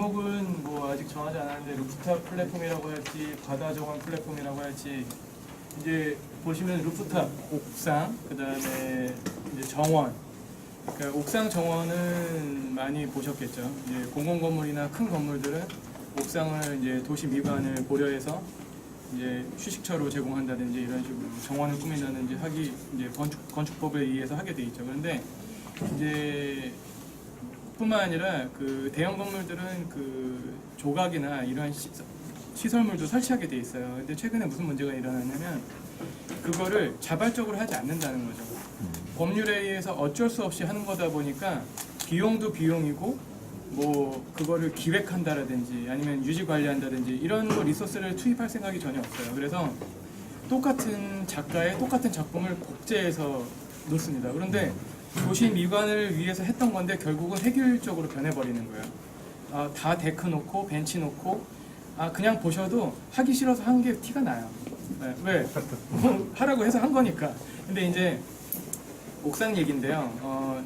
제목은 뭐 아직 정하지 않았는데 루프탑 플랫폼이라고 할지 바다 정원 플랫폼이라고 할지 이제 보시면 루프탑 옥상 그다음에 이제 정원 그러니까 옥상 정원은 많이 보셨겠죠. 이제 공공 건물이나 큰 건물들은 옥상을 이제 도시 미관을 고려해서 이제 휴식처로 제공한다든지 이런 식으로 정원을 꾸민다든지 하기 이제 건축법에 의해서 하게 돼 있죠. 그런데 이제 뿐만 아니라 그 대형 건물들은 그 조각이나 이러한 시설물도 설치하게 돼 있어요. 근데 최근에 무슨 문제가 일어났냐면 그거를 자발적으로 하지 않는다는 거죠. 법률에 의해서 어쩔 수 없이 하는 거다 보니까 비용도 비용이고 뭐 그거를 기획한다라든지 아니면 유지 관리한다든지 이런 리소스를 투입할 생각이 전혀 없어요. 그래서 똑같은 작가의 똑같은 작품을 복제해서 놓습니다. 그런데 도시 미관을 위해서 했던 건데 결국은 획일적으로 변해버리는 거예요. 다 데크 놓고 벤치 놓고 그냥 보셔도 하기 싫어서 한 게 티가 나요. 네, 왜? 하라고 해서 한 거니까. 근데 이제 옥상 얘기인데요.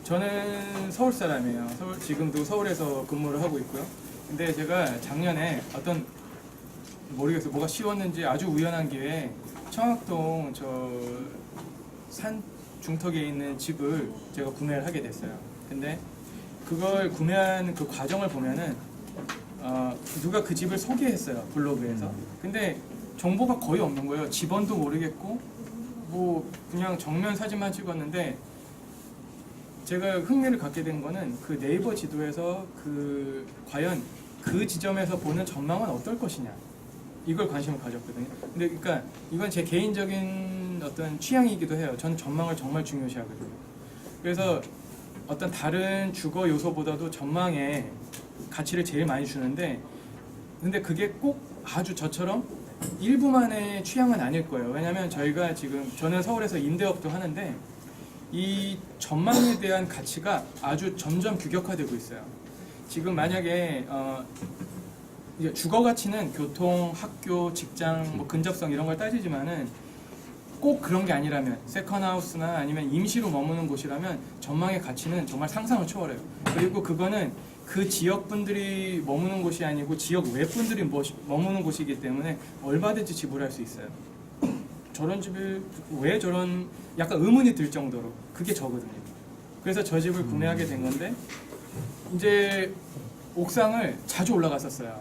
저는 서울 사람이에요. 지금도 서울에서 근무를 하고 있고요. 근데 제가 작년에 어떤 모르겠어요. 뭐가 씌웠는지 아주 우연한 기회에 청학동 저 산 중턱에 있는 집을 제가 구매를 하게 됐어요. 근데 그걸 구매한 그 과정을 보면은 누가 그 집을 소개했어요. 블로그에서. 근데 정보가 거의 없는 거예요. 집원도 모르겠고 뭐 그냥 정면 사진만 찍었는데 제가 흥미를 갖게 된 거는 그 네이버 지도에서 과연 그 지점에서 보는 전망은 어떨 것이냐 이걸 관심을 가졌거든요. 근데 그러니까 이건 제 개인적인 어떤 취향이기도 해요. 저는 전망을 정말 중요시하거든요. 그래서 어떤 다른 주거 요소보다도 전망에 가치를 제일 많이 주는데 근데 그게 꼭 아주 저처럼 일부만의 취향은 아닐 거예요. 왜냐하면 저희가 지금 저는 서울에서 임대업도 하는데 이 전망에 대한 가치가 아주 점점 규격화되고 있어요. 지금 만약에 주거 가치는 교통, 학교, 직장, 뭐 근접성 이런 걸 따지지만은 꼭 그런 게 아니라면 세컨하우스나 아니면 임시로 머무는 곳이라면 전망의 가치는 정말 상상을 초월해요. 그리고 그거는 그 지역 분들이 머무는 곳이 아니고 지역 외 분들이 머무는 곳이기 때문에 얼마든지 지불할 수 있어요. 저런 집을 왜 저런 약간 의문이 들 정도로 그게 저거든요. 그래서 저 집을 구매하게 된 건데 이제 옥상을 자주 올라갔었어요.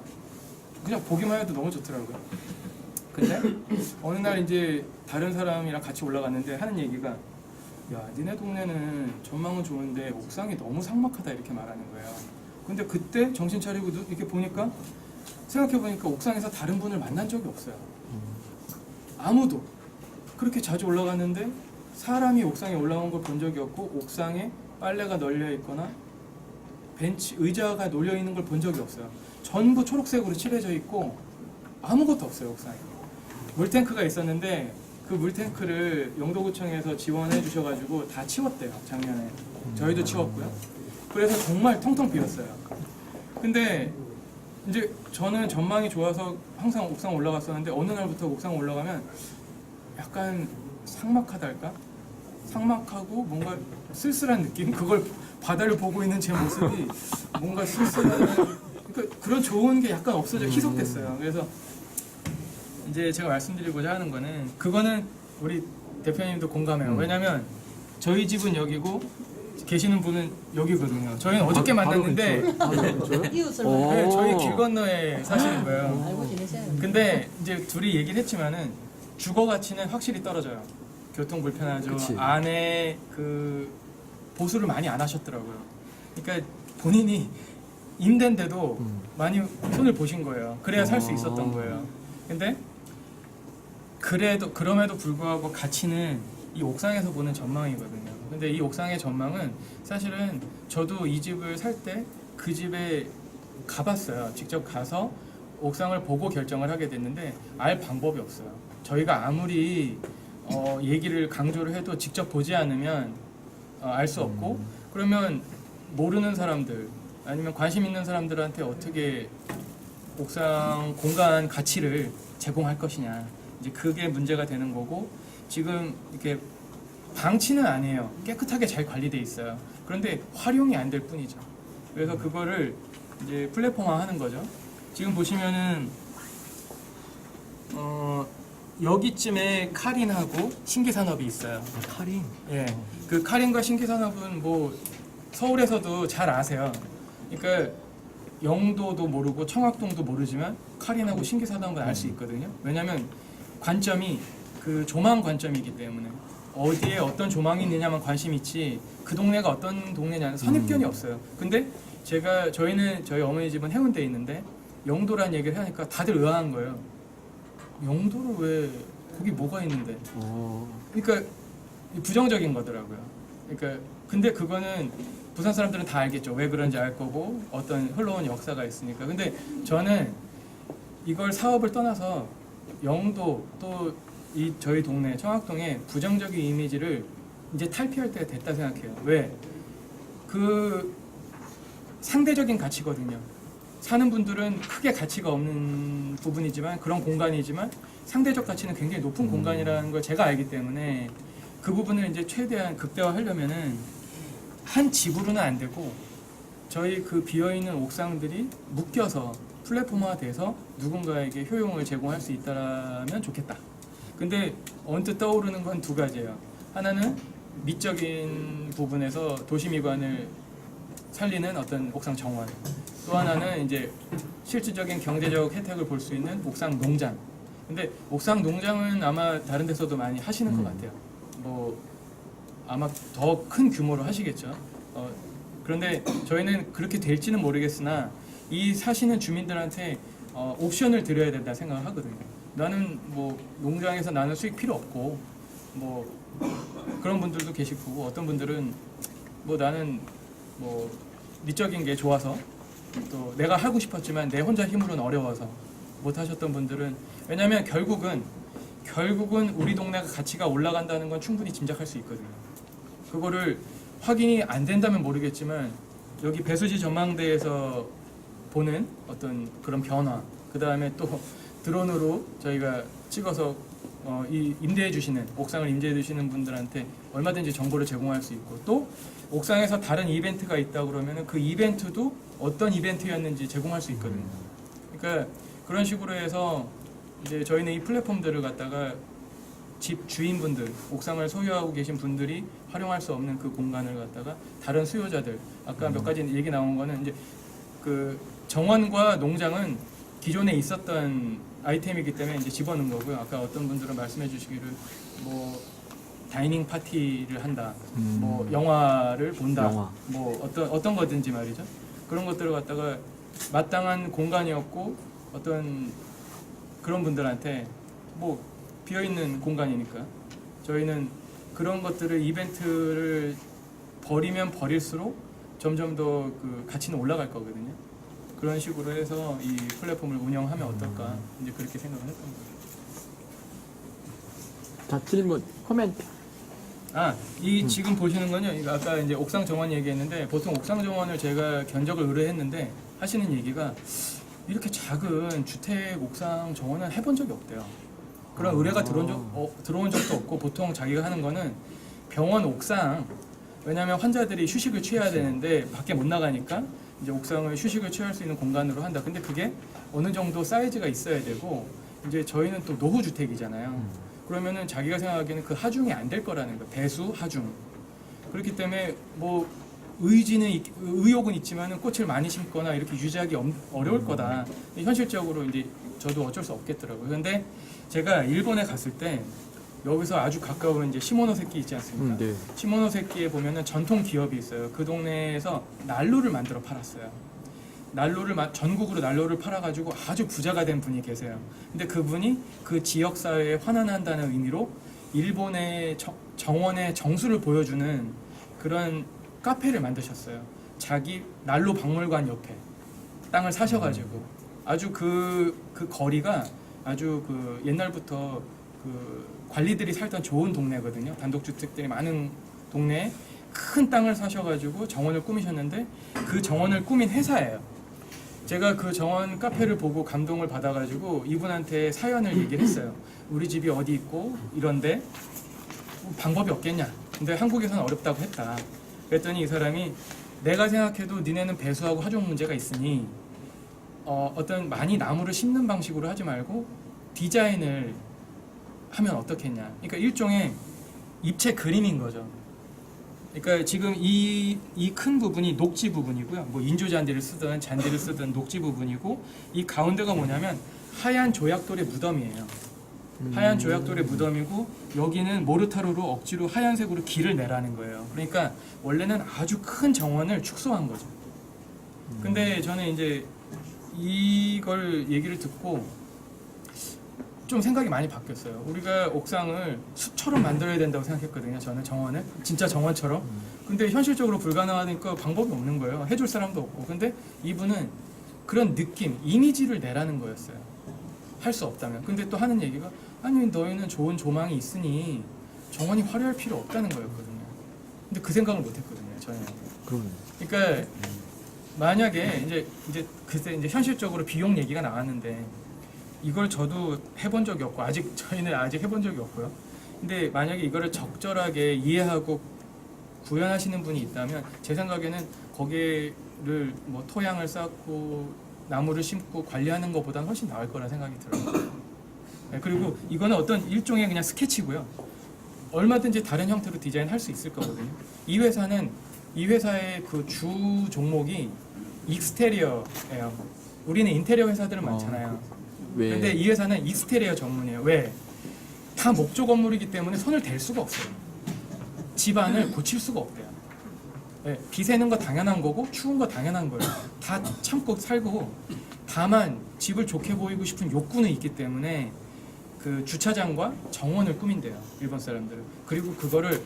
그냥 보기만 해도 너무 좋더라고요. 근데 어느 날 이제 다른 사람이랑 같이 올라갔는데 하는 얘기가 야 니네 동네는 전망은 좋은데 옥상이 너무 삭막하다 이렇게 말하는 거예요. 근데 그때 정신 차리고 이렇게 보니까 생각해보니까 옥상에서 다른 분을 만난 적이 없어요. 아무도. 그렇게 자주 올라갔는데 사람이 옥상에 올라온 걸 본 적이 없고 옥상에 빨래가 널려 있거나 벤치, 의자가 놓여 있는 걸 본 적이 없어요. 전부 초록색으로 칠해져 있고 아무것도 없어요 옥상에. 물탱크가 있었는데 그 물탱크를 영도구청에서 지원해 주셔가지고 다 치웠대요 작년에. 저희도 치웠고요. 그래서 정말 텅텅 비었어요. 근데 이제 저는 전망이 좋아서 항상 옥상 올라갔었는데 어느 날부터 옥상 올라가면 약간 삭막하달까? 삭막하고 뭔가 쓸쓸한 느낌? 그걸 바다를 보고 있는 제 모습이 뭔가 쓸쓸한 그러니까 그런 좋은 게 약간 없어져 희석됐어요. 그래서 이제 제가 말씀드리고자 하는 거는 그거는 우리 대표님도 공감해요. 왜냐면 저희 집은 여기고 계시는 분은 여기거든요. 저희는 어저께 만났는데 네, 저희 길 건너에 사시는 거예요. 알고 지내셔요. 근데 이제 둘이 얘기를 했지만은 주거 가치는 확실히 떨어져요. 교통 불편하죠. 그치. 안에 그 보수를 많이 안 하셨더라고요. 그러니까 본인이 임대인데도 많이 손을 보신 거예요. 그래야 살 수 있었던 거예요. 근데 그럼에도 불구하고 가치는 이 옥상에서 보는 전망이거든요. 근데 이 옥상의 전망은 사실은 저도 이 집을 살 때 그 집에 가봤어요. 직접 가서 옥상을 보고 결정을 하게 됐는데 알 방법이 없어요. 저희가 아무리 얘기를 강조를 해도 직접 보지 않으면 알 수 없고 그러면 모르는 사람들 아니면 관심 있는 사람들한테 어떻게 옥상 공간 가치를 제공할 것이냐 이제 그게 문제가 되는 거고 지금 이렇게 방치는 아니에요. 깨끗하게 잘 관리돼 있어요. 그런데 활용이 안 될 뿐이죠. 그래서 그거를 이제 플랫폼화 하는 거죠. 지금 보시면은 여기쯤에 카린하고 신기산업이 있어요. 카린. 예, 그 카린과 신기산업은 뭐 서울에서도 잘 아세요. 그러니까 영도도 모르고 청학동도 모르지만 카린하고 신기산업은 알 수 있거든요. 왜냐하면 관점이 그 조망 관점이기 때문에 어디에 어떤 조망이 있느냐만 관심이 있지 그 동네가 어떤 동네냐는 선입견이 없어요. 근데 저희 어머니 집은 해운대에 있는데 영도란 얘기를 하니까 다들 의아한 거예요. 영도를 왜 거기 뭐가 있는데? 그러니까 부정적인 거더라고요. 그러니까 근데 그거는 부산 사람들은 다 알겠죠. 왜 그런지 알 거고 어떤 흘러온 역사가 있으니까. 근데 저는 이걸 사업을 떠나서 영도 또 이 저희 동네 청학동의 부정적인 이미지를 이제 탈피할 때가 됐다 생각해요. 왜? 그 상대적인 가치거든요. 사는 분들은 크게 가치가 없는 부분이지만 그런 공간이지만 상대적 가치는 굉장히 높은 공간이라는 걸 제가 알기 때문에 그 부분을 이제 최대한 극대화하려면은 한 집으로는 안 되고 저희 그 비어있는 옥상들이 묶여서 플랫폼화돼서 누군가에게 효용을 제공할 수 있다면 좋겠다. 근데 언뜻 떠오르는 건 두 가지예요. 하나는 미적인 부분에서 도시미관을 살리는 어떤 옥상 정원. 또 하나는 이제 실질적인 경제적 혜택을 볼 수 있는 옥상 농장. 근데 옥상 농장은 아마 다른 데서도 많이 하시는 것 같아요. 뭐 아마 더 큰 규모로 하시겠죠. 그런데 저희는 그렇게 될지는 모르겠으나 이 사시는 주민들한테 옵션을 드려야 된다 생각을 하거든요. 나는 뭐 농장에서 나는 수익 필요 없고 뭐 그런 분들도 계실 거고 어떤 분들은 뭐 나는 뭐 미적인 게 좋아서 또 내가 하고 싶었지만 내 혼자 힘으로는 어려워서 못 하셨던 분들은 왜냐하면 결국은 우리 동네가 가치가 올라간다는 건 충분히 짐작할 수 있거든요. 그거를 확인이 안 된다면 모르겠지만 여기 배수지 전망대에서 보는 어떤 그런 변화, 그 다음에 또 드론으로 저희가 찍어서 임대해 주시는 옥상을 임대해 주시는 분들한테 얼마든지 정보를 제공할 수 있고 또 옥상에서 다른 이벤트가 있다 그러면은 그 이벤트도 어떤 이벤트였는지 제공할 수 있거든요. 그러니까 그런 식으로 해서 이제 저희는 이 플랫폼들을 갖다가 집 주인분들, 옥상을 소유하고 계신 분들이 활용할 수 없는 그 공간을 갖다가 다른 수요자들, 아까 몇 가지 얘기 나온 거는 이제 그 정원과 농장은 기존에 있었던 아이템이기 때문에 이제 집어넣은 거고요. 아까 어떤 분들은 말씀해 주시기를 뭐 다이닝 파티를 한다, 뭐 영화를 본다, 영화. 뭐 어떤 거든지 말이죠. 그런 것들을 갖다가 마땅한 공간이었고 어떤 그런 분들한테 뭐 비어 있는 공간이니까 저희는 그런 것들을 이벤트를 버리면 버릴수록 점점 더 그 가치는 올라갈 거거든요. 그런 식으로 해서 이 플랫폼을 운영하면 어떨까 이제 그렇게 생각을 했던 거예요. 자, 질문, 코멘트. 지금 보시는 건요. 이거 아까 이제 옥상 정원 얘기했는데 보통 옥상 정원을 제가 견적을 의뢰했는데 하시는 얘기가 이렇게 작은 주택 옥상 정원은 해본 적이 없대요. 그런 의뢰가 들어온 적도 없고 보통 자기가 하는 거는 병원 옥상 왜냐하면 환자들이 휴식을 취해야 되는데 밖에 못 나가니까 이제 옥상을 휴식을 취할 수 있는 공간으로 한다. 근데 그게 어느 정도 사이즈가 있어야 되고 이제 저희는 또 노후 주택이잖아요. 그러면은 자기가 생각하기에는 그 하중이 안 될 거라는 거. 배수 하중. 그렇기 때문에 뭐 의욕은 있지만은 꽃을 많이 심거나 이렇게 유지하기 어려울 거다. 현실적으로 이제 저도 어쩔 수 없겠더라고요. 근데 제가 일본에 갔을 때 여기서 아주 가까운 이제 시모노세키 있지 않습니까? 네. 시모노세키에 보면은 전통 기업이 있어요. 그 동네에서 난로를 만들어 팔았어요. 전국으로 난로를 팔아가지고 아주 부자가 된 분이 계세요. 근데 그분이 그 지역 사회에 환원한다는 의미로 일본의 정원의 정수를 보여주는 그런 카페를 만드셨어요. 자기 난로 박물관 옆에 땅을 사셔가지고 아주 그 거리가 아주 그 옛날부터 그 관리들이 살던 좋은 동네거든요. 단독주택들이 많은 동네에 큰 땅을 사셔가지고 정원을 꾸미셨는데 그 정원을 꾸민 회사예요. 제가 그 정원 카페를 보고 감동을 받아가지고 이분한테 사연을 얘기를 했어요. 우리 집이 어디 있고 이런데 방법이 없겠냐. 근데 한국에서는 어렵다고 했다. 그랬더니 이 사람이 내가 생각해도 니네는 배수하고 하종 문제가 있으니 어떤 많이 나무를 심는 방식으로 하지 말고 디자인을 하면 어떻겠냐. 그러니까 일종의 입체 그림인 거죠. 그러니까 지금 이 큰 부분이 녹지 부분이고요. 뭐 인조 잔디를 쓰든 잔디를 쓰든 녹지 부분이고, 이 가운데가 뭐냐면 하얀 조약돌의 무덤이에요. 하얀 조약돌의 무덤이고, 여기는 모르타르로 억지로 하얀색으로 길을 내라는 거예요. 그러니까 원래는 아주 큰 정원을 축소한 거죠. 근데 저는 이제 이걸 얘기를 듣고 좀 생각이 많이 바뀌었어요. 우리가 옥상을 숲처럼 만들어야 된다고 생각했거든요. 저는 정원을 진짜 정원처럼. 근데 현실적으로 불가능하니까 방법이 없는 거예요. 해줄 사람도 없고. 근데 이분은 그런 느낌, 이미지를 내라는 거였어요. 할 수 없다면. 근데 또 하는 얘기가, 아니 너희는 좋은 조망이 있으니 정원이 화려할 필요 없다는 거였거든요. 근데 그 생각을 못했거든요. 저는. 그러니까 만약에 이제 그때 이제 현실적으로 비용 얘기가 나왔는데, 이걸 저도 해본 적이 없고 저희는 아직 해본 적이 없고요. 근데 만약에 이거를 적절하게 이해하고 구현하시는 분이 있다면, 제 생각에는 거기를 뭐 토양을 쌓고 나무를 심고 관리하는 것보다는 훨씬 나을 거라 생각이 들어요. 네, 그리고 이거는 어떤 일종의 그냥 스케치고요. 얼마든지 다른 형태로 디자인할 수 있을 거거든요. 이 회사의 그 주 종목이 익스테리어예요. 우리는 인테리어 회사들은 많잖아요. 왜? 근데 이 회사는 익스테리어 전문이에요. 왜? 다 목조 건물이기 때문에 손을 댈 수가 없어요. 집안을 고칠 수가 없대요. 네, 비 새는 거 당연한 거고 추운 거 당연한 거예요. 다 참고 살고, 다만 집을 좋게 보이고 싶은 욕구는 있기 때문에 그 주차장과 정원을 꾸민대요. 일본 사람들은. 그리고 그거를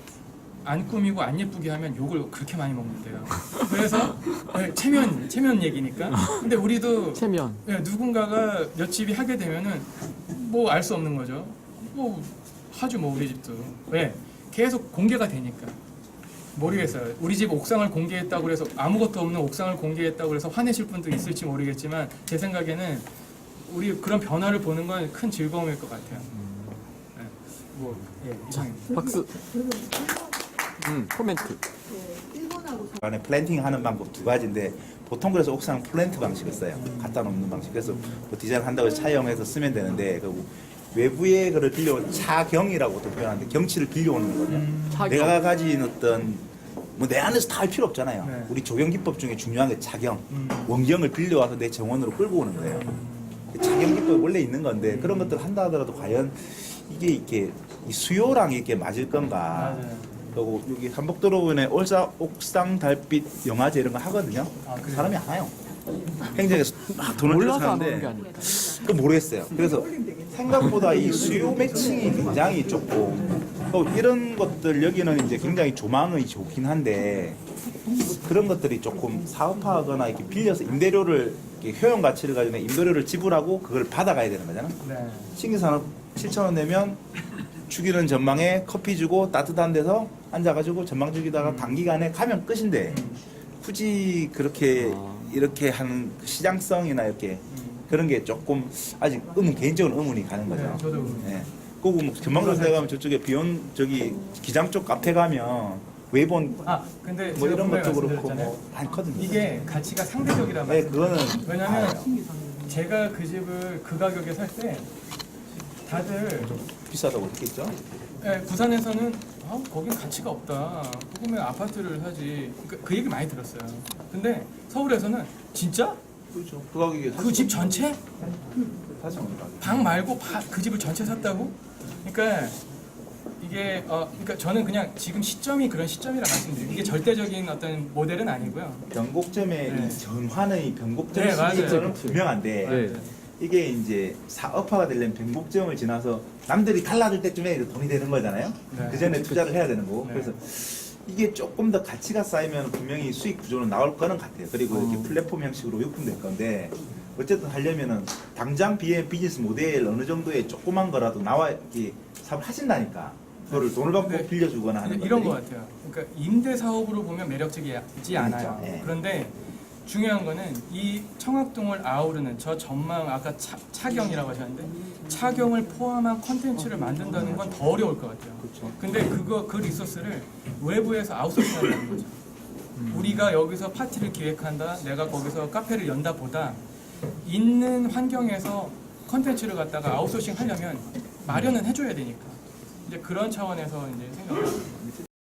안 꾸미고 안 예쁘게 하면 욕을 그렇게 많이 먹는데요. 그래서 네, 체면 얘기니까. 근데 우리도 체면. 네, 누군가가 몇 집이 하게 되면은 뭐 알 수 없는 거죠. 뭐 하죠 뭐 우리 집도. 왜? 계속 공개가 되니까. 모르겠어요. 우리 집 옥상을 공개했다고 해서, 아무것도 없는 옥상을 공개했다고 해서 화내실 분도 있을지 모르겠지만, 제 생각에는 우리 그런 변화를 보는 건 큰 즐거움일 것 같아요. 네. 뭐 이상입니다. 박수. 코멘트. 안에 플랜팅 하는 방법 두 가지인데, 보통 그래서 옥상 플랜트 방식을 써요. 갖다 놓는 방식. 그래서 뭐 디자인 한다고 해서 차용해서 쓰면 되는데, 그 외부에 그걸 빌려온 차경이라고도 표현하는데, 경치를 빌려오는 거거든요. 차경. 내가 가진 어떤 뭐 내 안에서 다 할 필요 없잖아요. 네. 우리 조경 기법 중에 중요한 게 차경. 원경을 빌려와서 내 정원으로 끌고 오는 거예요. 차경 기법이 원래 있는 건데, 그런 것들을 한다 하더라도 과연 이게 이렇게 이 수요랑 이렇게 맞을 건가? 맞아요. 그리고 여기 한복도로변에 옥상 달빛 영화제 이런 거 하거든요. 그래요? 사람이 안 와요. 행정에서 막 돈을 들여서 몰라서 안 오는 게 하는데 아니라. 그 모르겠어요. 그래서 생각보다 이 수요 매칭이 굉장히 좁고, 또 이런 것들 여기는 이제 굉장히 조망이 좋긴 한데, 그런 것들이 조금 사업화하거나 이렇게 빌려서 임대료를 이렇게 효용 가치를 가지고 임대료를 지불하고 그걸 받아가야 되는 거잖아. 네. 신규산업 7,000원 내면 죽이는 전망에 커피 주고 따뜻한 데서 앉아가지고 전망 죽이다가 단기간에 가면 끝인데, 굳이 그렇게 이렇게 하는 시장성이나 이렇게 그런 게 조금 아직 개인적으로 의문이 가는 거죠. 네, 저도 예. 그리고 뭐 전망대에 가면 저쪽에 비온 저기 기장 쪽 카페 가면 웨이본 근데 뭐 제가 이런 분명히 것도 그렇고 말씀드렸잖아요. 뭐 많거든요. 이게 가치가 상대적이란 네, 말이에요. 그거는 왜냐면 알아요. 제가 그 집을 그 가격에 살 때 다들 비싸다고 느꼈죠. 부산에서는 거긴 가치가 없다. 그거면 아파트를 사지. 그 얘기 많이 들었어요. 근데 서울에서는 진짜? 그렇죠. 그 가격에 그 집 전체? 사지 방 말고 그 집을 전체 샀다고? 그러니까 이게 그러니까 저는 그냥 지금 시점이 그런 시점이라 말씀드려요. 이게 절대적인 어떤 모델은 아니고요. 변곡점의 네. 이 전환의 변곡점 네, 맞아요. 시기는 분명한데, 네. 이게 이제 사업화가 되려면 변곡점을 지나서 남들이 달라질 때쯤에 돈이 되는 거잖아요. 네. 그 전에 투자를 해야 되는 거고. 네. 그래서 이게 조금 더 가치가 쌓이면 분명히 수익 구조는 나올 거는 같아요. 그리고 이렇게 플랫폼 형식으로 유통될 건데, 어쨌든 하려면은 당장 비즈니스 모델 어느 정도의 조그만 거라도 나와 이렇게 사업을 하신다니까. 그거를 돈을 받고 근데 빌려주거나 하는 이런 것 것들이. 같아요. 그러니까 임대 사업으로 보면 매력적이지 않아요. 네. 그런데 중요한 거는 이 청학동을 아우르는 저 전망, 아까 차경이라고 하셨는데, 차경을 포함한 컨텐츠를 만든다는 건 더 어려울 것 같아요. 그렇죠. 근데 그 리소스를 외부에서 아웃소싱한다는 거죠. 우리가 여기서 파티를 기획한다, 내가 거기서 카페를 연다 보다 있는 환경에서 컨텐츠를 갖다가 아웃소싱 하려면 마련은 해줘야 되니까 이제 그런 차원에서 이제 생각을